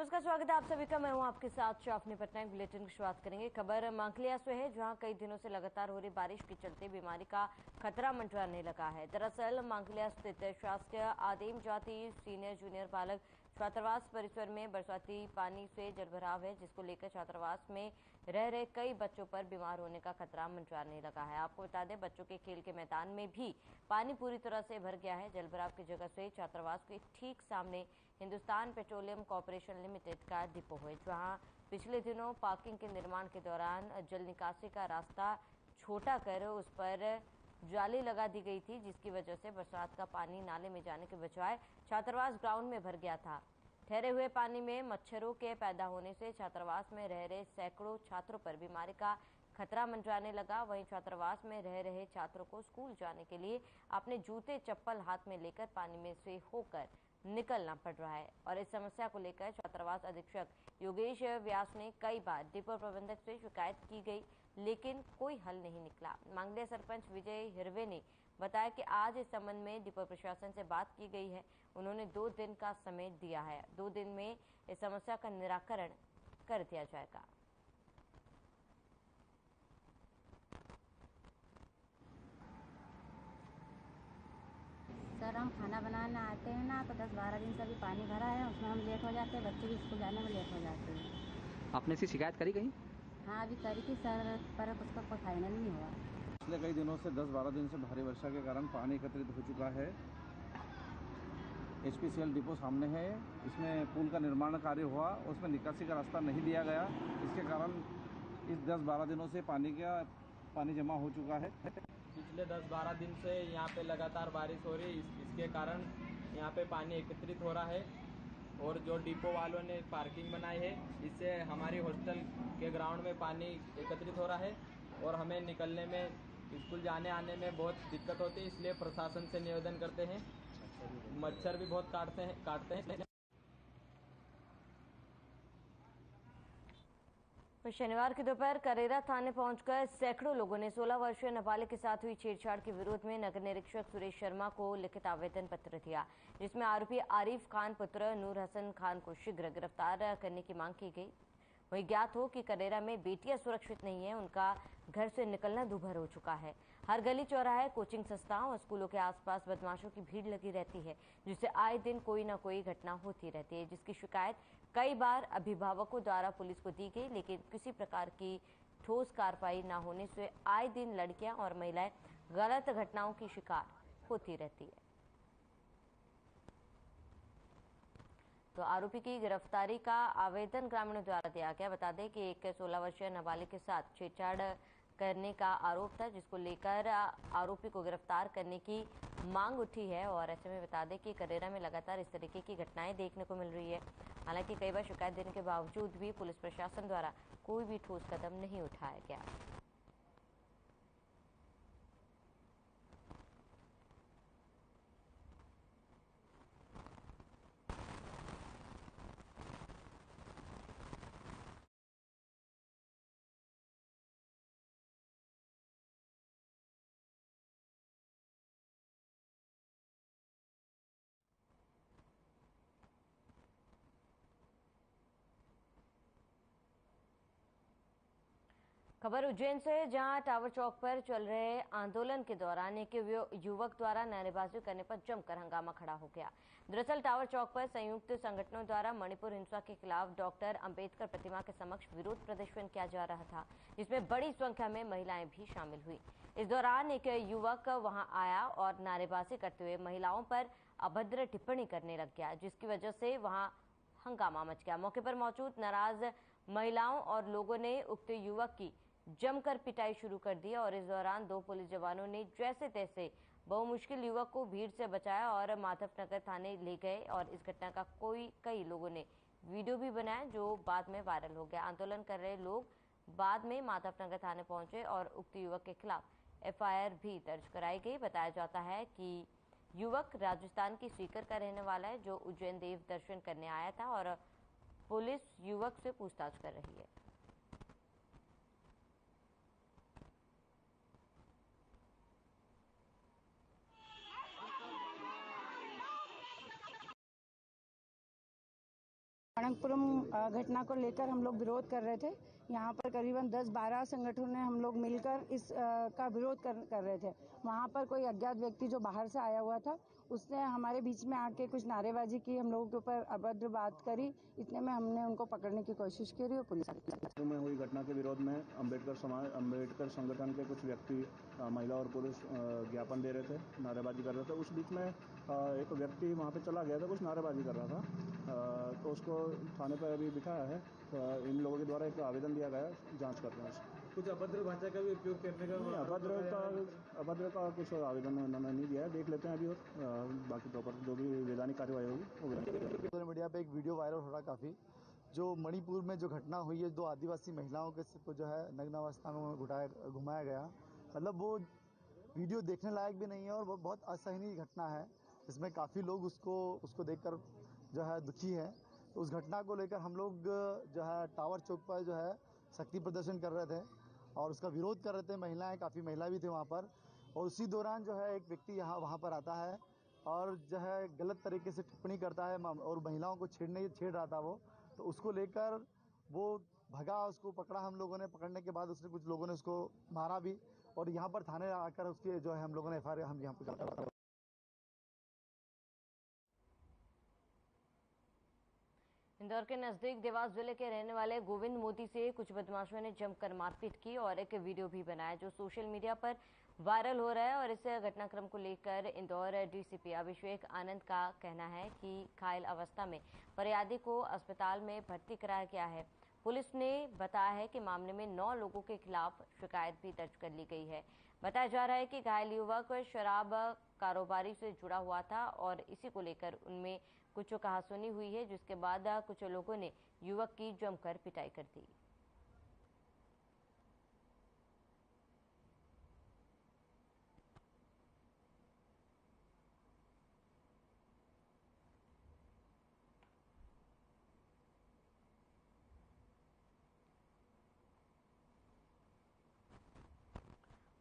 नमस्कार, स्वागत है आप सभी का। मैं हूं आपके साथ शाफनी पटनायक। बुलेटिन की शुरुआत करेंगे। खबर मांगलिया से है, जहां कई दिनों से लगातार हो रही बारिश के चलते बीमारी का खतरा मंडराने लगा है। दरअसल मांगलिया स्थित शासकीय आदिम जाति सीनियर जूनियर बालक छात्रावास परिसर में बरसाती पानी से जलभराव है, जिसको लेकर छात्रावास में रह रहे कई बच्चों पर बीमार होने का खतरा मंडराने लगा है। आपको बता दें, बच्चों के खेल के मैदान में भी पानी पूरी तरह से भर गया है। जलभराव की जगह से छात्रावास के ठीक सामने हिंदुस्तान पेट्रोलियम कॉर्पोरेशन लिमिटेड का डिपो है, जहां पिछले दिनों पार्किंग के निर्माण के दौरान जल निकासी का रास्ता छोटा कर उस पर जाली लगा दी गई थी, जिसकी वजह से बरसात का पानी नाले में जाने के बजाय छात्रावास ग्राउंड में भर गया था। ठहरे हुए पानी में मच्छरों के पैदा होने से छात्रावास में रह रहे सैकड़ों छात्रों पर बीमारी का खतरा मंडराने लगा। वहीं छात्रावास में रह रहे छात्रों को स्कूल जाने के लिए अपने जूते चप्पल हाथ में लेकर पानी में से होकर निकलना पड़ रहा है। और इस समस्या को लेकर छात्रावास अधीक्षक योगेश व्यास ने कई बार डिपो प्रबंधक से शिकायत की गई, लेकिन कोई हल नहीं निकला। मांगलिया सरपंच विजय हिरवे ने बताया कि आज इस संबंध में डिपो प्रशासन से बात की गई है। उन्होंने 2 दिन का समय दिया है। 2 दिन में इस समस्या का निराकरण कर दिया जाएगा। सर, हम खाना बनाने आते हैं ना, तो 10-12 दिन से अभी पानी भरा है, उसमें हम लेट हो जाते हैं, बच्चे भी स्कूल जाने में लेट हो जाते हैं। आपने इसकी शिकायत करी कहीं? हाँ, अभी करी थी सर, पर उसका कोई फाइनल नहीं हुआ। पिछले कई दिनों से 10-12 दिन से भारी वर्षा के कारण पानी एकत्रित हो चुका है। HPCL डिपो सामने है। इसमें पुल का निर्माण कार्य हुआ, उसमें निकासी का रास्ता नहीं दिया गया। इसके कारण इस 10-12 दिनों से पानी जमा हो चुका है। पिछले 10-12 दिन से यहाँ पे लगातार बारिश हो रही है। इसके कारण यहाँ पे पानी एकत्रित हो रहा है और जो डिपो वालों ने पार्किंग बनाई है, इससे हमारी हॉस्टल के ग्राउंड में पानी एकत्रित हो रहा है और हमें निकलने में, स्कूल जाने आने में बहुत दिक्कत होती है। इसलिए प्रशासन से निवेदन करते हैं। मच्छर भी बहुत काटते हैं। शनिवार की दोपहर करेरा थाने पहुंचकर सैकड़ों लोगों ने 16 वर्षीय नाबालिग के साथ हुई छेड़छाड़ के विरोध में नगर निरीक्षक सुरेश शर्मा को लिखित आवेदन पत्र दिया, जिसमें आरोपी आरिफ खान पुत्र नूर हसन खान को शीघ्र गिरफ्तार करने की मांग की गई। वहीं ज्ञात हो कि करेरा में बेटियां सुरक्षित नहीं है, उनका घर से निकलना दूभर हो चुका है। हर गली चौराहे, कोचिंग संस्थाओं और स्कूलों के आसपास बदमाशों की भीड़ लगी रहती है, जिससे आए दिन कोई न कोई घटना होती रहती है, जिसकी शिकायत कई बार अभिभावकों द्वारा पुलिस को दी गई, लेकिन किसी प्रकार की ठोस कार्रवाई न होने से आए दिन लड़कियां और महिलाएं गलत घटनाओं की शिकार होती रहती है। तो आरोपी की गिरफ्तारी का आवेदन ग्रामीणों द्वारा दिया गया। बता दें कि एक 16 वर्षीय नाबालिग के साथ छेड़छाड़ करने का आरोप था, जिसको लेकर आरोपी को गिरफ्तार करने की मांग उठी है। और ऐसे में बता दें कि करेरा में लगातार इस तरीके की घटनाएं देखने को मिल रही है। हालांकि कई बार शिकायत देने के बावजूद भी पुलिस प्रशासन द्वारा कोई भी ठोस कदम नहीं उठाया गया। खबर उज्जैन से, जहां टावर चौक पर चल रहे आंदोलन के दौरान एक युवक द्वारा नारेबाजी करने पर जमकर हंगामा खड़ा हो गया। दरअसल टावर चौक पर संयुक्त संगठनों द्वारा मणिपुर हिंसा के खिलाफ डॉक्टर अंबेडकर प्रतिमा के समक्ष विरोध प्रदर्शन किया जा रहा था, जिसमें बड़ी संख्या में महिलाएं भी शामिल हुई। इस दौरान एक युवक वहां आया और नारेबाजी करते हुए महिलाओं पर अभद्र टिप्पणी करने लग गया, जिसकी वजह से वहां हंगामा मच गया। मौके पर मौजूद नाराज महिलाओं और लोगों ने उक्त युवक की जमकर पिटाई शुरू कर दी और इस दौरान 2 पुलिस जवानों ने जैसे तैसे बहुमुश्किल युवक को भीड़ से बचाया और माधवनगर थाने ले गए। और इस घटना का कई लोगों ने वीडियो भी बनाया, जो बाद में वायरल हो गया। आंदोलन कर रहे लोग बाद में माधवनगर थाने पहुंचे और उक्त युवक के खिलाफ FIR भी दर्ज कराई गई। बताया जाता है कि युवक राजस्थान की सीकर का रहने वाला है, जो उज्जैन देव दर्शन करने आया था और पुलिस युवक से पूछताछ कर रही है। अनंतपुरम घटना को लेकर हम लोग विरोध कर रहे थे। यहाँ पर करीबन 10-12 संगठनों ने हम लोग मिलकर इस का विरोध कर रहे थे। वहाँ पर कोई अज्ञात व्यक्ति जो बाहर से आया हुआ था, उसने हमारे बीच में आके कुछ नारेबाजी की, हम लोगों के ऊपर अभद्र बात करी। इतने में हमने उनको पकड़ने की कोशिश करी और पुलिस में हुई घटना के विरोध में अम्बेडकर संगठन के कुछ व्यक्ति, महिला और पुरुष ज्ञापन दे रहे थे, नारेबाजी कर रहे थे। उस बीच में एक व्यक्ति वहाँ पे चला गया था, कुछ नारेबाजी कर रहा था, तो उसको थाने पर अभी बिठाया है। इन लोगों के द्वारा एक आवेदन दिया गया, जांच कर रहे हैं। कुछ अभद्र भाषा का भी उपयोग करने का अभद्र का कुछ आवेदन उन्होंने नहीं दिया है, देख लेते हैं अभी, और बाकी प्रॉपर जो भी वैधानिक कार्रवाई होगी वो सोशल मीडिया पे एक वीडियो वायरल हो रहा है काफ़ी, जो मणिपुर में जो घटना हुई है, 2 आदिवासी महिलाओं के को जो है नग्न अवस्था में घुमाया गया। मतलब वो वीडियो देखने लायक भी नहीं है और वो बहुत असहनीय घटना है। इसमें काफ़ी लोग उसको देखकर जो है दुखी है। तो उस घटना को लेकर हम लोग जो है टावर चौक पर जो है शक्ति प्रदर्शन कर रहे थे और उसका विरोध कर रहे थे। महिलाएं, काफ़ी महिला भी थे वहाँ पर, और उसी दौरान जो है एक व्यक्ति वहाँ पर आता है और जो है गलत तरीके से टिप्पणी करता है और महिलाओं को छेड़ रहा था वो। तो उसको लेकर वो भगा, उसको पकड़ा हम लोगों ने। पकड़ने के बाद उसने कुछ लोगों ने उसको मारा भी, और यहाँ पर थाने आकर उसके जो है हम लोगों ने FIR हम यहाँ पर। इंदौर के नजदीक देवास जिले के रहने वाले गोविंद मोदी से कुछ बदमाशों ने जमकर मारपीट की और एक वीडियो भी बनाया जो सोशल मीडिया पर वायरल हो रहा है। और इस घटनाक्रम को लेकर इंदौर DCP अभिषेक आनंद का कहना है कि घायल अवस्था में फरियादी को अस्पताल में भर्ती कराया गया है। पुलिस ने बताया है कि मामले में 9 लोगों के खिलाफ शिकायत भी दर्ज कर ली गई है। बताया जा रहा है कि घायल युवक शराब कारोबारी से जुड़ा हुआ था और इसी को लेकर उनमें कुछ कहासुनी हुई है, जिसके बाद कुछ लोगों ने युवक की जमकर पिटाई कर दी।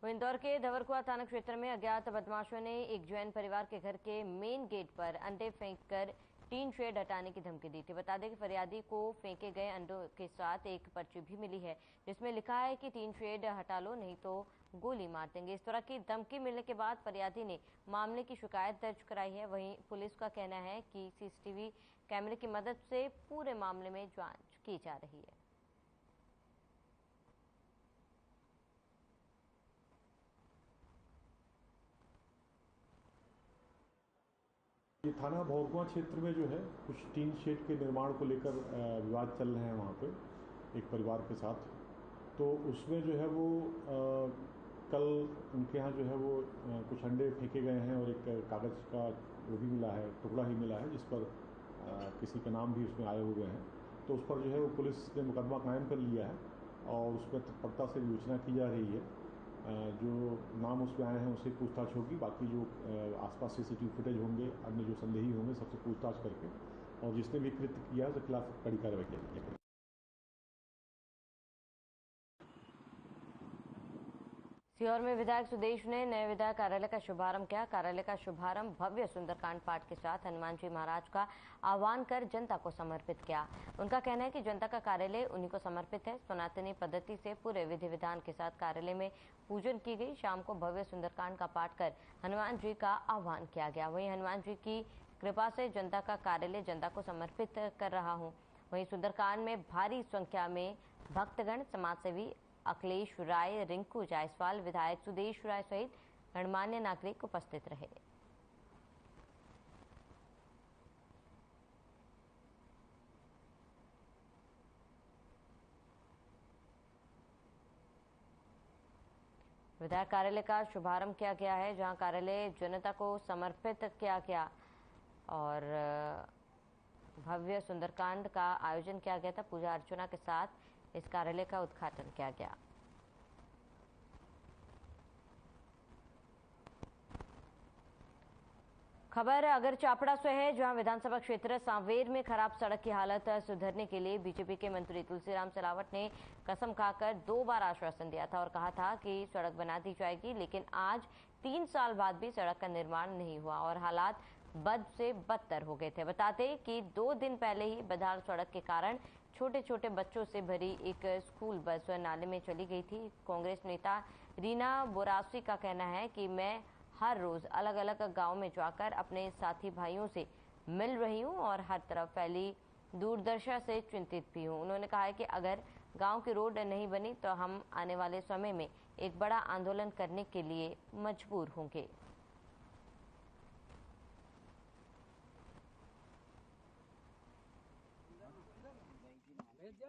इंदौर के धवरकुआ थाना क्षेत्र में अज्ञात बदमाशों ने एक जैन परिवार के घर के मेन गेट पर अंडे फेंककर टीन शेड हटाने की धमकी दी थी। बता दें कि फरियादी को फेंके गए अंडों के साथ एक पर्ची भी मिली है जिसमें लिखा है कि टीन शेड हटा लो नहीं तो गोली मार देंगे। इस तरह की धमकी मिलने के बाद फरियादी ने मामले की शिकायत दर्ज कराई है। वहीं पुलिस का कहना है कि CCTV कैमरे की मदद से पूरे मामले में जांच की जा रही है। ये थाना भौरकुआ क्षेत्र में जो है कुछ टीन शेड के निर्माण को लेकर विवाद चल रहे हैं वहाँ पे एक परिवार के साथ। तो उसमें जो है वो कल उनके यहाँ जो है वो कुछ अंडे फेंके गए हैं और एक कागज़ का वो भी मिला है, टुकड़ा ही मिला है जिस पर किसी का नाम भी उसमें आए हुए हैं। तो उस पर जो है वो पुलिस ने मुकदमा कायम कर लिया है और उस पर तत्परता से विवेचना की जा रही है। जो नाम उसमें आए हैं उससे पूछताछ होगी। बाकी जो आसपास CCTV फुटेज होंगे, अन्य जो संदेही होंगे सबसे पूछताछ करके और जिसने भी कृत्य किया उसके खिलाफ कड़ी कार्रवाई की जाएगी। सीहोर में विधायक सुदेश ने नए विधायक कार्यालय का शुभारंभ किया। कार्यालय का शुभारंभ भव्य सुंदरकांड पाठ के साथ हनुमान जी महाराज का आह्वान कर जनता को समर्पित किया। उनका कहना है कि जनता का कार्यालय उन्हीं को समर्पित है। सनातनी पद्धति से पूरे विधि विधान के साथ कार्यालय में पूजन की गई। शाम को भव्य सुंदरकांड का पाठ कर हनुमान जी का आह्वान किया गया। वहीं हनुमान जी की कृपा से जनता का कार्यालय जनता को समर्पित कर रहा हूँ। वहीं सुंदरकांड में भारी संख्या में भक्तगण, समाजसेवी अखिलेश राय, रिंकू जायसवाल, विधायक सुदेश राय सहित गणमान्य नागरिक उपस्थित रहे। विधायक कार्यालय का शुभारंभ किया गया है, जहां कार्यालय जनता को समर्पित किया गया और भव्य सुंदरकांड का आयोजन किया गया था। पूजा अर्चना के साथ इस कार्यालय का उद्घाटन किया गया। खबर अगर चापड़ा से है, जहां विधानसभा क्षेत्र सांवेर में खराब सड़क की हालत सुधरने के लिए बीजेपी के मंत्री तुलसीराम सिलावट ने कसम खाकर 2 बार आश्वासन दिया था और कहा था कि सड़क बना दी जाएगी, लेकिन आज 3 साल बाद भी सड़क का निर्माण नहीं हुआ और हालात बद से बदतर हो गए थे। बताते कि 2 दिन पहले ही बदहाल सड़क के कारण छोटे छोटे बच्चों से भरी एक स्कूल बस नाले में चली गई थी। कांग्रेस नेता रीना बोरासी का कहना है कि मैं हर रोज अलग अलग गांव में जाकर अपने साथी भाइयों से मिल रही हूं और हर तरफ फैली दुर्दशा से चिंतित भी हूं। उन्होंने कहा है कि अगर गांव की रोड नहीं बनी तो हम आने वाले समय में एक बड़ा आंदोलन करने के लिए मजबूर होंगे।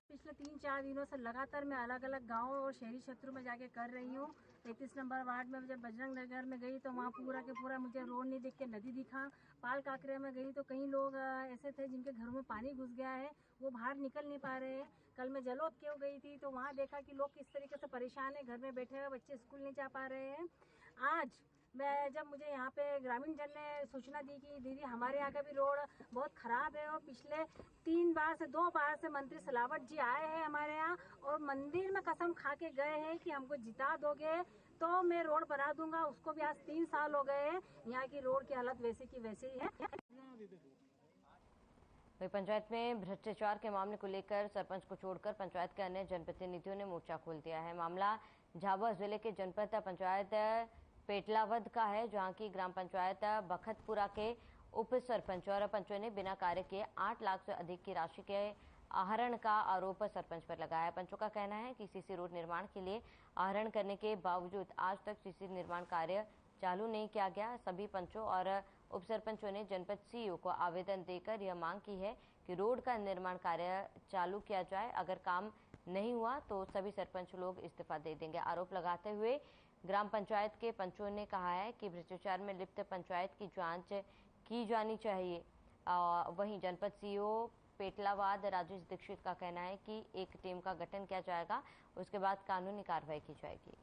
पिछले 3-4 दिनों से लगातार मैं अलग अलग गाँव और शहरी क्षेत्रों में जाके कर रही हूँ। 33 नंबर वार्ड में जब बजरंग नगर में गई तो वहाँ पूरा के पूरा मुझे रोड नहीं दिख के नदी दिखा। पाल काकरे में गई तो कई लोग ऐसे थे जिनके घरों में पानी घुस गया है, वो बाहर निकल नहीं पा रहे हैं। कल मैं जलोद क्यों गई थी तो वहाँ देखा कि लोग किस तरीके से परेशान है, घर में बैठे हुए बच्चे स्कूल नहीं जा पा रहे हैं। आज जब मुझे यहाँ पे ग्रामीण जन ने सूचना दी कि दीदी हमारे यहाँ का भी रोड बहुत खराब है और पिछले 2 बार से मंत्री सलावत जी आए हैं हमारे यहाँ और मंदिर में कसम खा के गए हैं कि हमको जिता दोगे तो मैं रोड बना दूंगा। उसको भी आज 3 साल हो गए हैं, यहाँ की रोड की हालत वैसे की वैसे ही है। वही पंचायत में भ्रष्टाचार के मामले को लेकर सरपंच को छोड़कर पंचायत के अन्य जनप्रतिनिधियों ने मोर्चा खोल दिया है। मामला झाबुआ जिले के जनपद पंचायत पेटलावद का है, जहां की ग्राम पंचायत बखतपुरा के उप सरपंच और पंचों ने बिना कार्य के 8 लाख से अधिक की राशि के आहरण का आरोप सरपंच पर लगाया है। पंचों का कहना है कि सीसी रोड निर्माण के लिए आहरण करने के बावजूद आज तक सीसी निर्माण कार्य चालू नहीं किया गया। सभी पंचों और उप सरपंचों ने जनपद सीईओ को आवेदन देकर यह मांग की है कि रोड का निर्माण कार्य चालू किया जाए। अगर काम नहीं हुआ तो सभी सरपंच लोग इस्तीफा दे देंगे। आरोप लगाते हुए ग्राम पंचायत के पंचों ने कहा है कि भ्रष्टाचार में लिप्त पंचायत की जांच की जानी चाहिए। वहीं जनपद सीईओ पेटलावाद राजेश दीक्षित का कहना है कि एक टीम का गठन किया जाएगा, उसके बाद कानूनी कार्रवाई की जाएगी।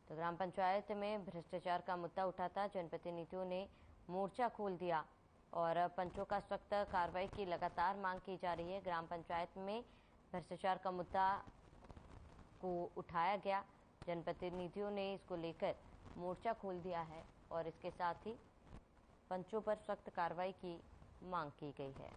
तो ग्राम पंचायत में भ्रष्टाचार का मुद्दा उठा था, जनप्रतिनिधियों ने मोर्चा खोल दिया और पंचों का सख्त कार्रवाई की लगातार मांग की जा रही है। ग्राम पंचायत में भ्रष्टाचार का मुद्दा को उठाया गया, जनप्रतिनिधियों ने इसको लेकर मोर्चा खोल दिया है और इसके साथ ही पंचों पर सख्त कार्रवाई की मांग की गई है।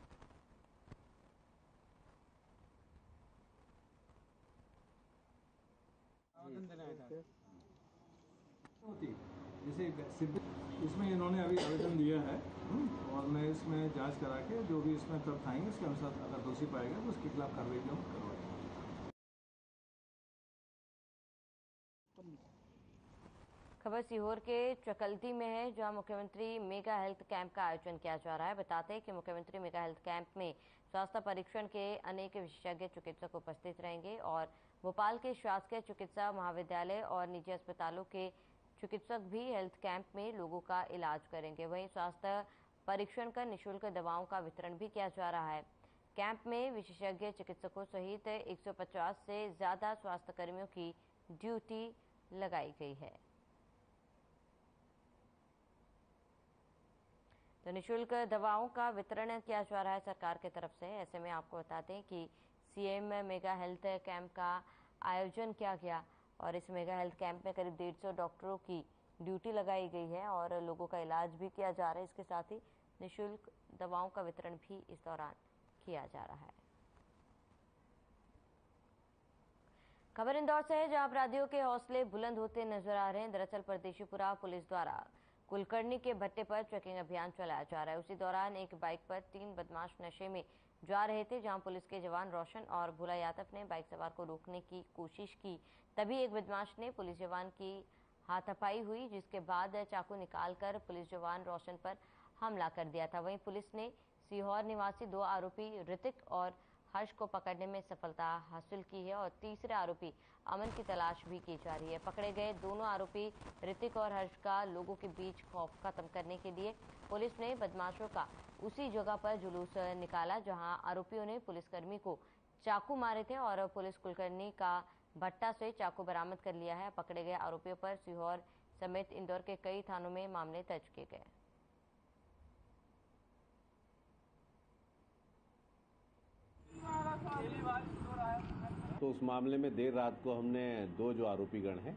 इसमें इन्होंने अभी आवेदन दिया है और मैं इसमें जांच करा के जो भी इसमें तथ्य आएंगे उसके अनुसार अगर दोषी पाएगा तो उसके खिलाफ कार्रवाई भी हम करवाएंगे। खबर सीहोर के चकलती में है, जहां मुख्यमंत्री मेगा हेल्थ कैंप का आयोजन किया जा रहा है। बताते हैं कि मुख्यमंत्री मेगा हेल्थ कैंप में स्वास्थ्य परीक्षण के अनेक विशेषज्ञ चिकित्सक उपस्थित रहेंगे और भोपाल के शासकीय चिकित्सा महाविद्यालय और निजी अस्पतालों के चिकित्सक भी हेल्थ कैंप में लोगों का इलाज करेंगे। वहीं स्वास्थ्य परीक्षण कर निःशुल्क दवाओं का वितरण भी किया जा रहा है। कैंप में विशेषज्ञ चिकित्सकों सहित 150 से ज्यादा स्वास्थ्य कर्मियों की ड्यूटी लगाई गई है। तो निःशुल्क दवाओं का वितरण किया जा रहा है सरकार की तरफ से। ऐसे में आपको बता दें कि सीएम मेगा हेल्थ कैंप का आयोजन किया गया और इस मेगा हेल्थ कैंप में करीब 150 डॉक्टरों की ड्यूटी लगाई गई है और लोगों का इलाज भी किया जा रहा है। इसके साथ ही निःशुल्क दवाओं का वितरण भी इस दौरान किया जा रहा है। खबर इंदौर से है, जहां अपराधियों के हौसले बुलंद होते नजर आ रहे हैं। दरअसल परदेशीपुरा पुलिस द्वारा कुलकर्णी के भट्टे पर चेकिंग अभियान चलाया जा रहा है। उसी दौरान एक बाइक पर 3 बदमाश नशे में जा रहे थे, जहां पुलिस के जवान रोशन और भोला यादव ने बाइक सवार को रोकने की कोशिश की। तभी एक बदमाश ने पुलिस जवान की हाथापाई हुई, जिसके बाद चाकू निकालकर पुलिस जवान रोशन पर हमला कर दिया था। वहीं पुलिस ने सीहोर निवासी 2 आरोपी ऋतिक और हर्ष को पकड़ने में सफलता हासिल की है और तीसरे आरोपी अमन की तलाश भी की जा रही है। पकड़े गए दोनों आरोपी ऋतिक और हर्ष का लोगों के बीच खौफ खत्म करने के लिए पुलिस ने बदमाशों का उसी जगह पर जुलूस निकाला जहां आरोपियों ने पुलिसकर्मी को चाकू मारे थे और पुलिस कुलकर्णी का भट्टा से चाकू बरामद कर लिया है। पकड़े गए आरोपियों पर सीहोर समेत इंदौर के कई थानों में मामले दर्ज किए गए। पहली बार हो रहा है। तो उस मामले में देर रात को हमने 2 जो आरोपीगण हैं,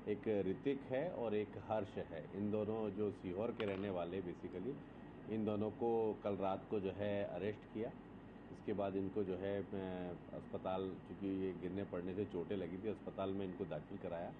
एक ऋतिक है और एक हर्ष है, इन दोनों जो सीहोर के रहने वाले बेसिकली, इन दोनों को कल रात को जो है अरेस्ट किया। इसके बाद इनको जो है अस्पताल, चूँकि ये गिरने पड़ने से चोटें लगी थी, अस्पताल में इनको दाखिल कराया।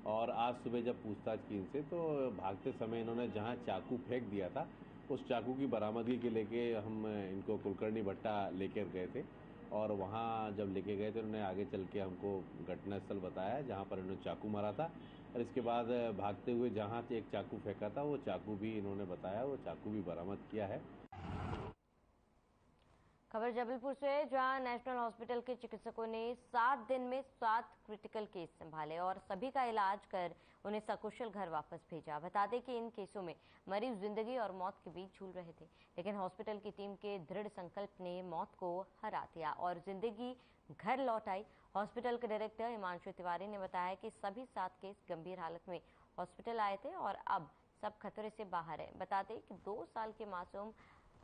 और आज सुबह जब पूछताछ की इनसे, तो भागते समय इन्होंने जहाँ चाकू फेंक दिया था, उस चाकू की बरामदगी के लेके हम इनको कुलकर्णी भट्टा लेकर गए थे। और वहाँ जब लेके गए थे, उन्होंने आगे चल के हमको घटनास्थल बताया जहाँ पर इन्होंने चाकू मारा था। और इसके बाद भागते हुए जहाँ से एक चाकू फेंका था, वो चाकू भी इन्होंने बताया, वो चाकू भी बरामद किया है। खबर जबलपुर से, जहां नेशनल हॉस्पिटल के चिकित्सकों ने 7 दिन में 7 क्रिटिकल केस संभाले और सभी का इलाज कर उन्हें सकुशल घर वापस भेजा। बता दें कि इन केसों में मरीज जिंदगी और मौत के बीच झूल रहे थे, लेकिन हॉस्पिटल की टीम के दृढ़ संकल्प ने मौत को हरा दिया और जिंदगी घर लौट आई। हॉस्पिटल के डायरेक्टर हिमांशु तिवारी ने बताया कि सभी 7 केस गंभीर हालत में हॉस्पिटल आए थे और अब सब खतरे से बाहर है। बता दें कि 2 साल के मासूम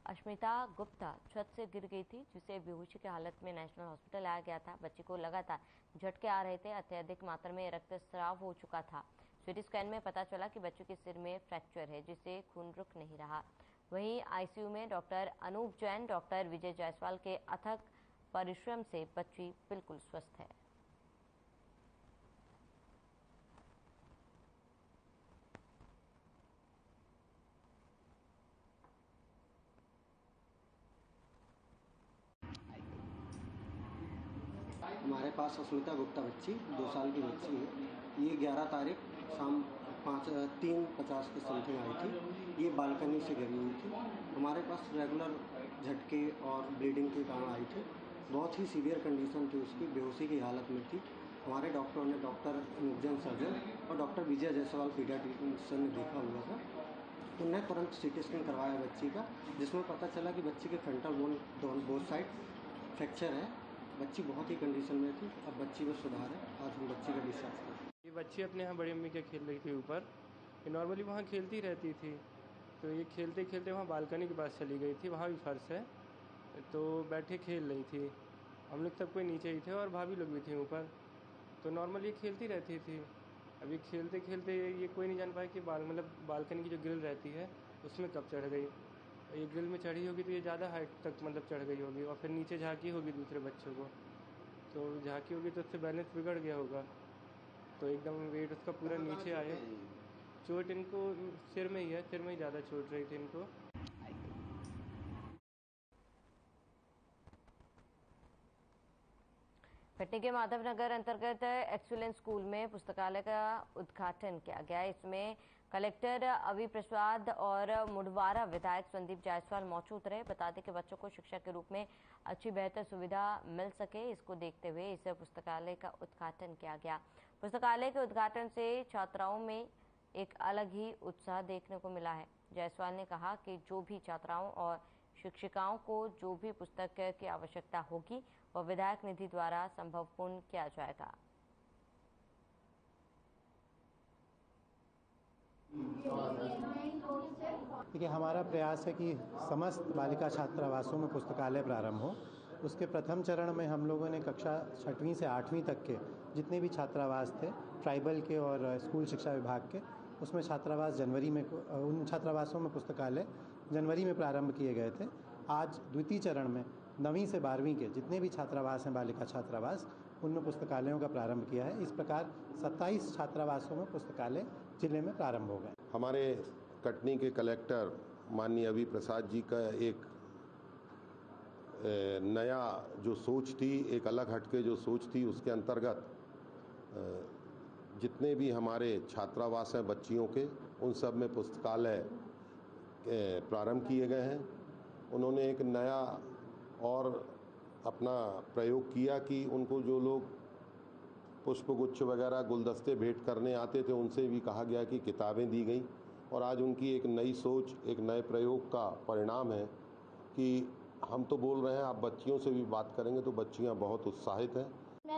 अश्मिता गुप्ता छत से गिर गई थी, जिसे बेहोशी की हालत में नेशनल हॉस्पिटल लाया गया था। बच्ची को लगातार झटके आ रहे थे, अत्यधिक मात्रा में रक्तस्राव हो चुका था। सीटी स्कैन में पता चला कि बच्ची के सिर में फ्रैक्चर है, जिससे खून रुक नहीं रहा। वहीं आईसीयू में डॉक्टर अनूप जैन, डॉक्टर विजय जायसवाल के अथक परिश्रम से बच्ची बिल्कुल स्वस्थ है। हमारे पास अस्मिता गुप्ता बच्ची 2 साल की बच्ची है। ये 11 तारीख शाम 3:50 के समथिंग आई थी। ये बालकनी से गिरी हुई थी। हमारे पास रेगुलर झटके और ब्लीडिंग के कारण आई थी। बहुत ही सीवियर कंडीशन थी उसकी, बेहोशी की हालत में थी। हमारे डॉक्टरों ने, डॉक्टर अनुप सर्जन और डॉक्टर विजय जायसवाल पीडियाट्रिशियन ने देखा हुआ था। उन्होंने तुरंत सीटी स्कैन करवाया बच्ची का, जिसमें पता चला कि बच्ची के frontal bone both side fracture है। बच्ची बहुत ही कंडीशन में थी, अब बच्ची में सुधार है। आज हम बच्ची का डिस्चार्ज करें। ये बच्ची अपने यहाँ बड़ी अम्मी के खेल रही थी ऊपर। ये नॉर्मली वहाँ खेलती रहती थी, तो ये खेलते खेलते वहाँ बालकनी के पास चली गई थी। वहाँ भी फर्श है, तो बैठे खेल रही थी। हम लोग सब कोई नीचे ही थे और भाभी लोग भी थे ऊपर, तो नॉर्मली खेलती रहती थी। अभी खेलते खेलते ये कोई नहीं जान पाया कि बालकनी की जो ग्रिल रहती है उसमें कब चढ़ गई। ये ग्रिल में चढ़ी होगी तो ये ज़्यादा हाइट तक चढ़ गई होगी और फिर नीचे झांकी होगी दूसरे बच्चों को, तो झांकी होगी तो उससे बैलेंस बिगड़ गया होगा, तो एकदम वेट उसका पूरा नीचे आया। चोट इनको सिर में ही है, सिर में ही ज़्यादा चोट रही थी इनको। कटनी के माधवनगर अंतर्गत एक्सीलेंस स्कूल में पुस्तकालय का उद्घाटन किया गया। इसमें कलेक्टर अभी प्रसाद और मुडवारा विधायक संदीप जायसवाल मौजूद रहे। बता दें कि बच्चों को शिक्षा के रूप में अच्छी बेहतर सुविधा मिल सके, इसको देखते हुए इस पुस्तकालय का उद्घाटन किया गया। पुस्तकालय के उद्घाटन से छात्राओं में एक अलग ही उत्साह देखने को मिला है। जायसवाल ने कहा कि जो भी छात्राओं और शिक्षिकाओं को जो भी पुस्तक की आवश्यकता होगी वह विधायक निधि द्वारा संभवपूर्ण किया जाएगा। देखिए, हमारा प्रयास है कि समस्त बालिका छात्रावासों में पुस्तकालय प्रारंभ हो। उसके प्रथम चरण में हम लोगों ने कक्षा 6वीं से 8वीं तक के जितने भी छात्रावास थे ट्राइबल के और स्कूल शिक्षा विभाग के, उसमें छात्रावास जनवरी में, उन छात्रावासों में पुस्तकालय जनवरी में प्रारंभ किए गए थे। आज द्वितीय चरण में 9वीं से 12वीं के जितने भी छात्रावास हैं बालिका छात्रावास, उनमें पुस्तकालयों का प्रारंभ किया है। इस प्रकार 27 छात्रावासों में पुस्तकालय जिले में प्रारंभ हो गए। हमारे कटनी के कलेक्टर माननीय अभी प्रसाद जी का एक नया जो सोच थी, एक अलग हटके जो सोच थी, उसके अंतर्गत जितने भी हमारे छात्रावास हैं बच्चियों के, उन सब में पुस्तकालय प्रारंभ किए गए हैं। उन्होंने एक नया और अपना प्रयोग किया कि उनको जो लोग पुष्पगुच्छ वगैरह गुलदस्ते भेंट करने आते थे, उनसे भी कहा गया कि किताबें दी गई। और आज उनकी एक नई सोच, एक नए प्रयोग का परिणाम है कि हम तो बोल रहे हैं, आप बच्चियों से भी बात करेंगे तो बच्चियां बहुत उत्साहित हैं।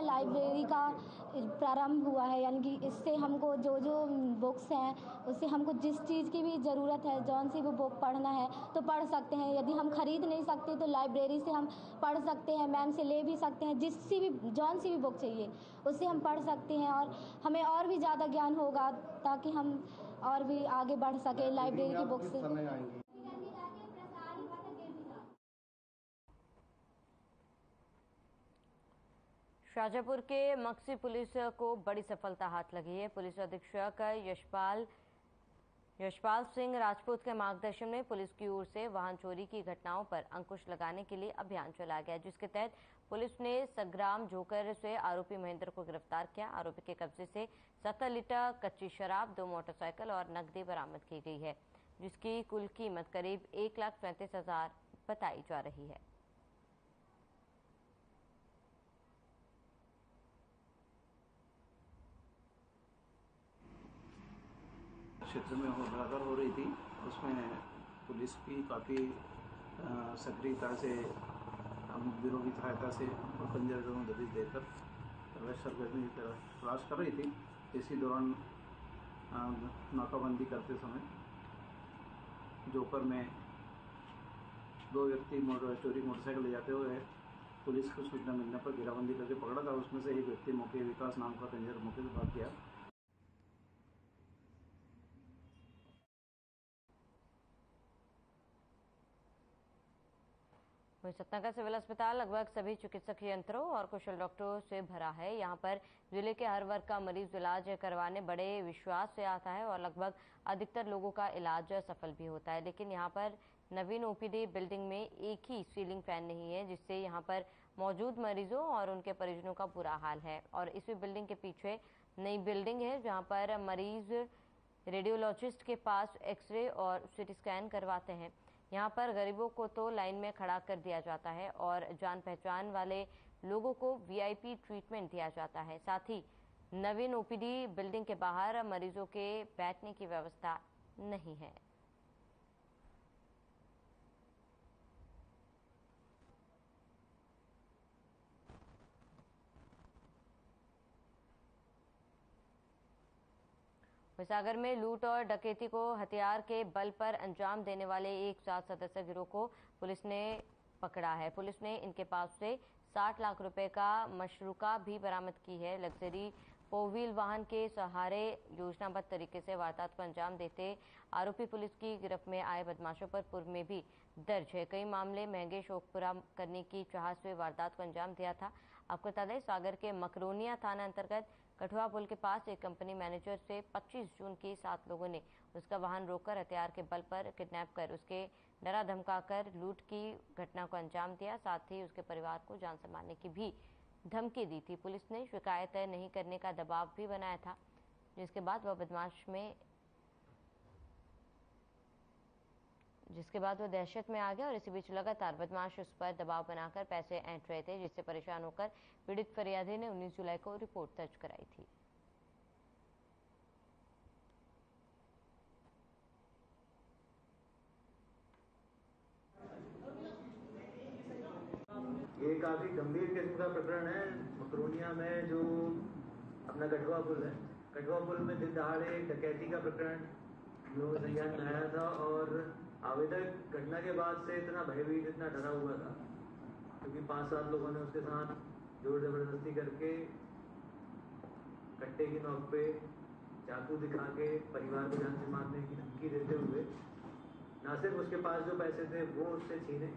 लाइब्रेरी का प्रारंभ हुआ है, यानी कि इससे हमको जो जो बुक्स हैं उससे हमको जिस चीज़ की भी ज़रूरत है, जौन सी भी बुक पढ़ना है तो पढ़ सकते हैं। यदि हम खरीद नहीं सकते तो लाइब्रेरी से हम पढ़ सकते हैं, मैम से ले भी सकते हैं, जौन सी भी बुक चाहिए उससे हम पढ़ सकते हैं और हमें और भी ज़्यादा ज्ञान होगा ताकि हम और भी आगे बढ़ सके लाइब्रेरी की बुक से। शाजापुर के मक्सी पुलिस को बड़ी सफलता हाथ लगी है। पुलिस अधीक्षक यशपाल सिंह राजपूत के मार्गदर्शन में पुलिस की ओर से वाहन चोरी की घटनाओं पर अंकुश लगाने के लिए अभियान चलाया गया, जिसके तहत पुलिस ने संग्राम जोकर से आरोपी महेंद्र को गिरफ्तार किया। आरोपी के कब्जे से 70 लीटर कच्ची शराब, 2 मोटरसाइकिल और नकदी बरामद की गई है, जिसकी कुल कीमत करीब 1,35,000 बताई जा रही है। क्षेत्र में लगातार हो रही थी, उसमें पुलिस की काफ़ी सक्रियता से, मुखबिरों की सहायता से और पंजाब में दबिश देकर अवैध सरगर्मी तलाश कर रही थी। इसी दौरान नाकाबंदी करते समय जोकर में 2 व्यक्ति चोरी मोटरसाइकिल ले जाते हुए पुलिस को सूचना मिलने पर घेराबंदी करके पकड़ा था। उसमें से एक व्यक्ति मौके विकास नाम का कंजर मौके से भाग गया। सतना का सिविल अस्पताल लगभग सभी चिकित्सक यंत्रों और कुशल डॉक्टरों से भरा है। यहाँ पर जिले के हर वर्ग का मरीज इलाज करवाने बड़े विश्वास से आता है और लगभग अधिकतर लोगों का इलाज सफल भी होता है। लेकिन यहाँ पर नवीन ओपीडी बिल्डिंग में एक ही सीलिंग फैन नहीं है, जिससे यहाँ पर मौजूद मरीजों और उनके परिजनों का बुरा हाल है। और इसी बिल्डिंग के पीछे नई बिल्डिंग है, जहाँ पर मरीज रेडियोलॉजिस्ट के पास एक्सरे और सिटी स्कैन करवाते हैं। यहाँ पर गरीबों को तो लाइन में खड़ा कर दिया जाता है और जान पहचान वाले लोगों को वीआईपी ट्रीटमेंट दिया जाता है। साथ ही नवीन ओपीडी बिल्डिंग के बाहर मरीजों के बैठने की व्यवस्था नहीं है। सागर में लूट और डकैती को हथियार के बल पर अंजाम देने वाले एक 7 सदस्य गिरोह को पुलिस ने पकड़ा है। पुलिस ने इनके पास से 60 लाख रुपए का मशरूका भी बरामद की है। लग्जरी 4 व्हील वाहन के सहारे योजनाबद्ध तरीके से वारदात को अंजाम देते आरोपी पुलिस की गिरफ्त में आए बदमाशों पर पूर्व में भी दर्ज है। कई मामले महंगे शौक पूरा करने की चाहत से वारदात को अंजाम दिया था। आपको बता दें, सागर के मकरोनिया थाना अंतर्गत कठुआ पुल के पास एक कंपनी मैनेजर से 25 जून की 7 लोगों ने उसका वाहन रोककर हथियार के बल पर किडनैप कर उसके डरा धमकाकर लूट की घटना को अंजाम दिया। साथ ही उसके परिवार को जान से मारने की भी धमकी दी थी। पुलिस ने शिकायत नहीं करने का दबाव भी बनाया था, जिसके बाद वह दहशत में आ गया और इसी बीच लगातार बदमाश उस पर दबाव बनाकर पैसे ऐंठ रहे थे, जिससे परेशान होकर पीड़ित फरियादी ने 19 जुलाई को रिपोर्ट दर्ज कराई थी। ये काफी गंभीर किस्म का प्रकरण है। मकरोनिया में जो अपना कठुआ पुल है, कठुआ पुल में दिन दहाड़े डकैती का प्रकरण जो संज्ञान में आया था और आवेदक घटना के बाद से इतना भयभीत, इतना डरा हुआ था क्योंकि 5-7 लोगों ने उसके साथ जोर जबरदस्ती करके कट्टे की नोक पे चाकू दिखा के परिवार को जान से मारने की धमकी देते हुए न सिर्फ उसके पास जो पैसे थे वो उससे छीने,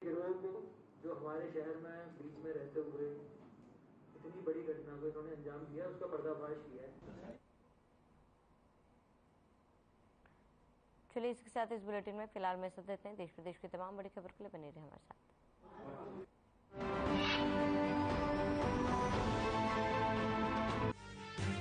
गिरोह को जो हमारे शहर में बीच में रहते हुए इतनी बड़ी घटना को इन्होंने अंजाम दिया, उसका पर्दाफाश किया है। चलिए इसके साथ इस बुलेटिन में फिलहाल में सब देते हैं। देश प्रदेश की तमाम बड़ी खबर के लिए बने रहे हमारे साथ।